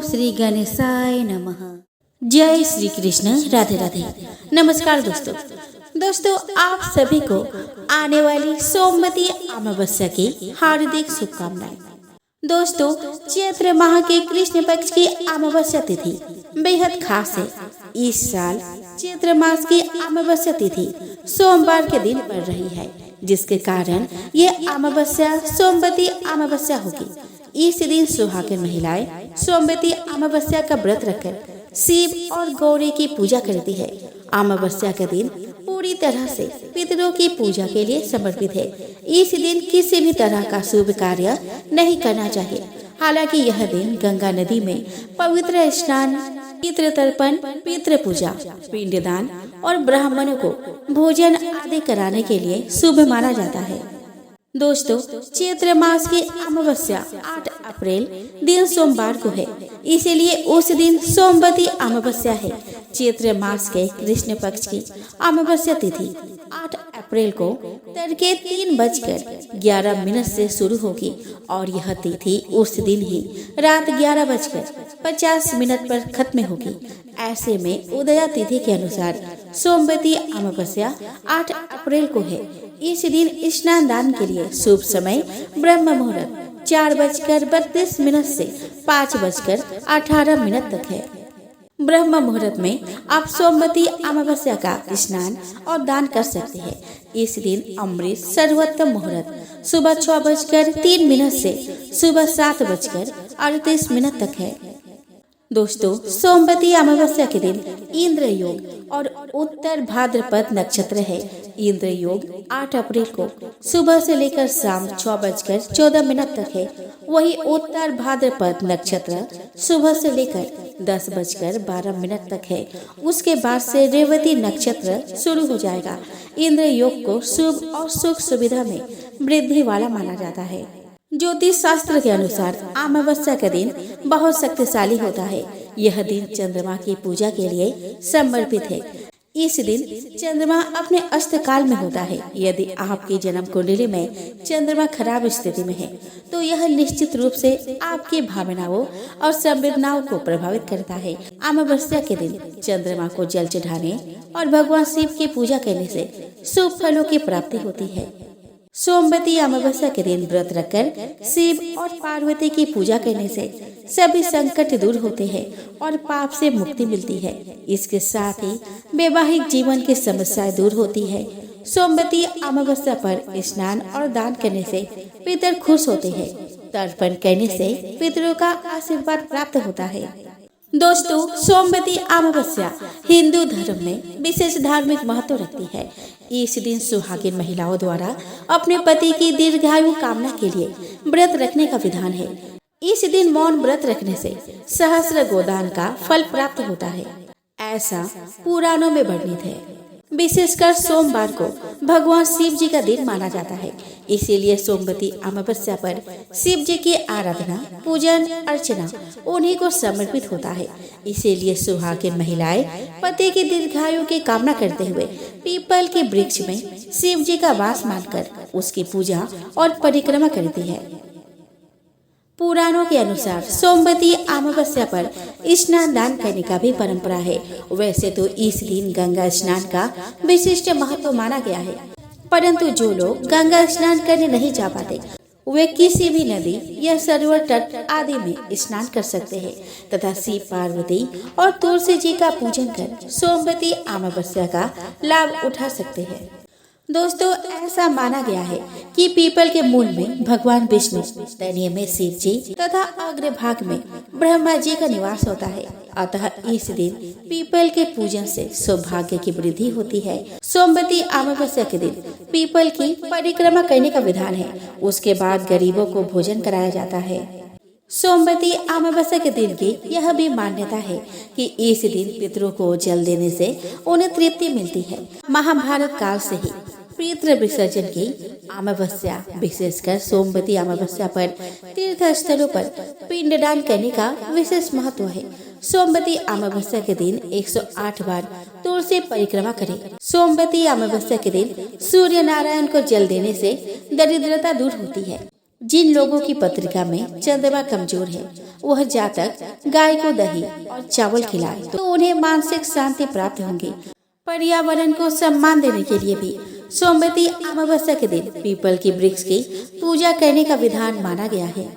श्री गणेशाय नमः। जय श्री कृष्ण। राधे राधे। नमस्कार दोस्तों आप सभी को आने वाली सोमवती अमावस्या की हार्दिक शुभकामनाएं। दोस्तों, चैत्र माह के कृष्ण पक्ष की अमावस्या तिथि बेहद खास है। इस साल चैत्र मास की अमावस्या तिथि सोमवार के दिन पड़ रही है, जिसके कारण ये अमावस्या सोमवती अमावस्या होगी। इस दिन सुहागिन महिलाएं सोमवती अमावस्या का व्रत रखकर शिव और गौरी की पूजा करती है। अमावस्या का दिन पूरी तरह से पितरों की पूजा के लिए समर्पित है। इस दिन किसी भी तरह का शुभ कार्य नहीं करना चाहिए। हालांकि यह दिन गंगा नदी में पवित्र स्नान, पितृ तर्पण, पितृ पूजा, पिंडदान और ब्राह्मणों को भोजन आदि कराने के लिए शुभ माना जाता है। दोस्तों, चैत्र मास की अमावस्या 8 अप्रैल दिन सोमवार को है, इसीलिए उस दिन सोमवती अमावस्या है। चैत्र मास के कृष्ण पक्ष की अमावस्या तिथि 8 अप्रैल को तड़के 3:11 से शुरू होगी और यह तिथि उस दिन ही रात 11:50 पर खत्म होगी। ऐसे में उदया तिथि के अनुसार सोमवती अमावस्या 8 अप्रैल को है। इस दिन स्नान दान के लिए शुभ समय ब्रह्म मुहूर्त 4:32 से 5:18 तक है। ब्रह्म मुहूर्त में आप सोमवती अमावस्या का स्नान और दान कर सकते हैं। इस दिन अमृत सर्वोत्तम मुहूर्त सुबह 6:03 से सुबह 7:38 तक है। दोस्तों, सोमवती अमावस्या के दिन इंद्र योग और उत्तर भाद्रपद नक्षत्र है। इंद्र योग 8 अप्रैल को सुबह से लेकर शाम 6:14 तक है। वही उत्तर भाद्रपद नक्षत्र सुबह से लेकर 10:12 तक है। उसके बाद से रेवती नक्षत्र शुरू हो जाएगा। इंद्र योग को शुभ और सुख सुविधा में वृद्धि वाला माना जाता है। ज्योतिष शास्त्र के अनुसार अमावस्या का दिन बहुत शक्तिशाली होता है। यह दिन चंद्रमा की पूजा के लिए समर्पित है। इस दिन चंद्रमा अपने अस्त काल में होता है। यदि आपकी जन्म कुंडली में चंद्रमा खराब स्थिति में है तो यह निश्चित रूप से आपकी भावनाओं और संवेदनाओं को प्रभावित करता है। अमावस्या के दिन चंद्रमा को जल चढ़ाने और भगवान शिव की पूजा करने से शुभ फलों की प्राप्ति होती है। सोमवती अमावस्या के दिन व्रत रखकर शिव और पार्वती की पूजा करने से सभी संकट दूर होते हैं और पाप से मुक्ति मिलती है। इसके साथ ही वैवाहिक जीवन की समस्याएं दूर होती है। सोमवती अमावस्या पर स्नान और दान करने से पितर खुश होते हैं। तर्पण करने से पितरों का आशीर्वाद प्राप्त होता है। दोस्तों, सोमवती अमावस्या हिंदू धर्म में विशेष धार्मिक महत्व रखती है। इस दिन सुहागिन महिलाओं द्वारा अपने पति की दीर्घायु कामना के लिए व्रत रखने का विधान है। इस दिन मौन व्रत रखने से सहस्र गोदान का फल प्राप्त होता है, ऐसा पुराणों में वर्णित है। विशेषकर सोमवार को भगवान शिव जी का दिन माना जाता है, इसीलिए सोमवती अमावस्या पर शिव जी की आराधना, पूजन अर्चना उन्हीं को समर्पित होता है। इसीलिए सुहागिन महिलाएं पति की दीर्घायु की कामना करते हुए पीपल के वृक्ष में शिव जी का वास मानकर उसकी पूजा और परिक्रमा करती है। पुराणों के अनुसार सोमवती अमावस्या पर स्नान दान करने का भी परंपरा है। वैसे तो इस दिन गंगा स्नान का विशिष्ट महत्व माना गया है, परंतु जो लोग गंगा स्नान करने नहीं जा पाते वे किसी भी नदी या सरोवर तट आदि में स्नान कर सकते हैं तथा शिव, पार्वती और तुलसी जी का पूजन कर सोमवती अमावस्या का लाभ उठा सकते हैं। दोस्तों, ऐसा माना गया है कि पीपल के मूल में भगवान विष्णु, तनिय में शिव जी तथा अग्रभाग में ब्रह्मा जी का निवास होता है। अतः इस दिन पीपल के पूजन से सौभाग्य की वृद्धि होती है। सोमवती अमावस्या के दिन पीपल की परिक्रमा करने का विधान है। उसके बाद गरीबों को भोजन कराया जाता है। सोमवती अमावस्या के दिन की यह भी मान्यता है कि इस दिन पितरों को जल देने से उन्हें तृप्ति मिलती है। महाभारत काल से ही पितृ विसर्जन की अमावस्या, विशेषकर सोमवती अमावस्या पर तीर्थ स्थलों पर पिंडदान करने का विशेष महत्व है। सोमवती अमावस्या के दिन 108 बार तुलसी परिक्रमा करें। सोमवती अमावस्या के दिन सूर्य नारायण को जल देने से दरिद्रता दूर होती है। जिन लोगों की पत्रिका में चंद्रमा कमजोर है, वह जातक गाय को दही और चावल खिलाए तो उन्हें मानसिक शांति प्राप्त होंगी। पर्यावरण को सम्मान देने के लिए भी सोमवती अमावस्या के दिन पीपल की वृक्ष की पूजा करने का विधान माना गया है।